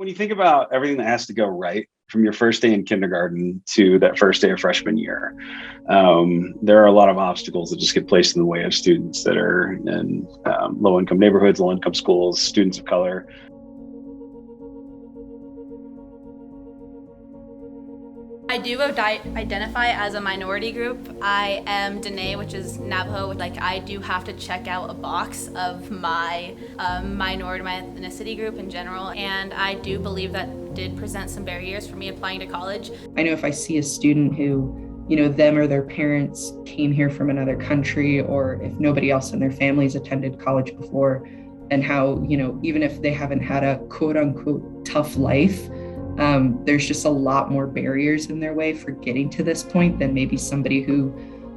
When you think about everything that has to go right from your first day in kindergarten to that first day of freshman year, there are a lot of obstacles that just get placed in the way of students that are in low-income neighborhoods, low-income schools, students of color. I do identify as a minority group. I am Dene, which is Navajo. Like, I do have to check out a box of my minority, my ethnicity group in general, and I do believe that did present some barriers for me applying to college. I know if I see a student who, them or their parents came here from another country, or if nobody else in their families attended college before, and how, even if they haven't had a quote unquote tough life, there's just a lot more barriers in their way for getting to this point than maybe somebody who,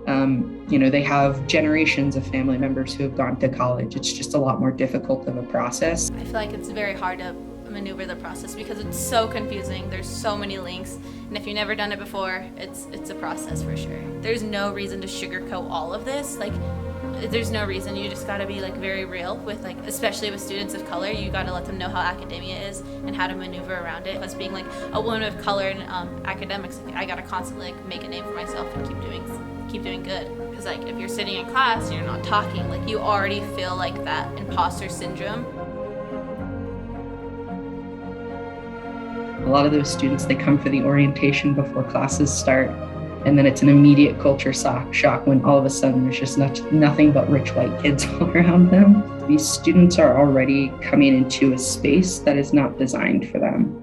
they have generations of family members who have gone to college. It's just a lot more difficult of a process. I feel like it's very hard to maneuver the process because it's so confusing. There's so many links, and if you've never done it before, it's a process for sure. There's no reason to sugarcoat all of this. There's no reason. You just got to be very real with especially with students of color. You got to let them know how academia is and how to maneuver around it. As being a woman of color in academics, I got to constantly make a name for myself and keep doing good. Because if you're sitting in class and you're not talking, you already feel that imposter syndrome. A lot of those students, they come for the orientation before classes start, and then it's an immediate culture shock when all of a sudden there's just nothing but rich white kids all around them. These students are already coming into a space that is not designed for them.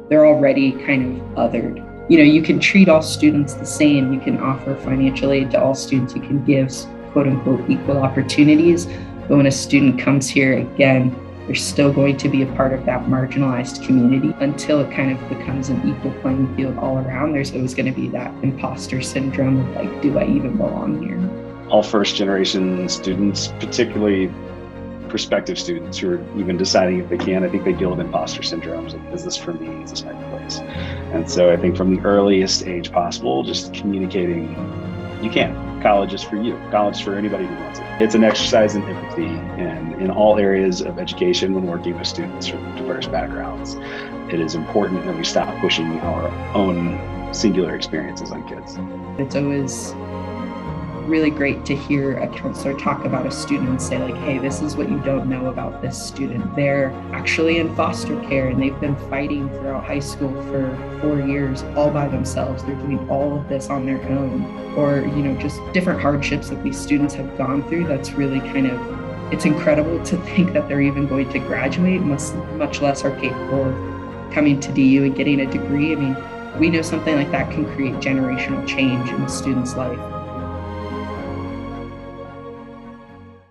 They're already kind of othered. You can treat all students the same. You can offer financial aid to all students. You can give quote unquote equal opportunities. But when a student comes here, again, they're still going to be a part of that marginalized community until it kind of becomes an equal playing field all around. There's always going to be that imposter syndrome of do I even belong here? All first generation students, particularly prospective students who are even deciding if they can, I think they deal with imposter syndromes. Is this for me? Is this my place? And so I think from the earliest age possible, just communicating, you can. College is for you. College is for anybody who wants it. It's an exercise in empathy and in all areas of education when working with students from diverse backgrounds. It is important that we stop pushing our own singular experiences on kids. It's always really great to hear a counselor talk about a student and say hey, this is what you don't know about this student. They're actually in foster care and they've been fighting throughout high school for 4 years all by themselves. They're doing all of this on their own, or just different hardships that these students have gone through. That's really it's incredible to think that they're even going to graduate, much less are capable of coming to DU and getting a degree. We know something like that can create generational change in a student's life.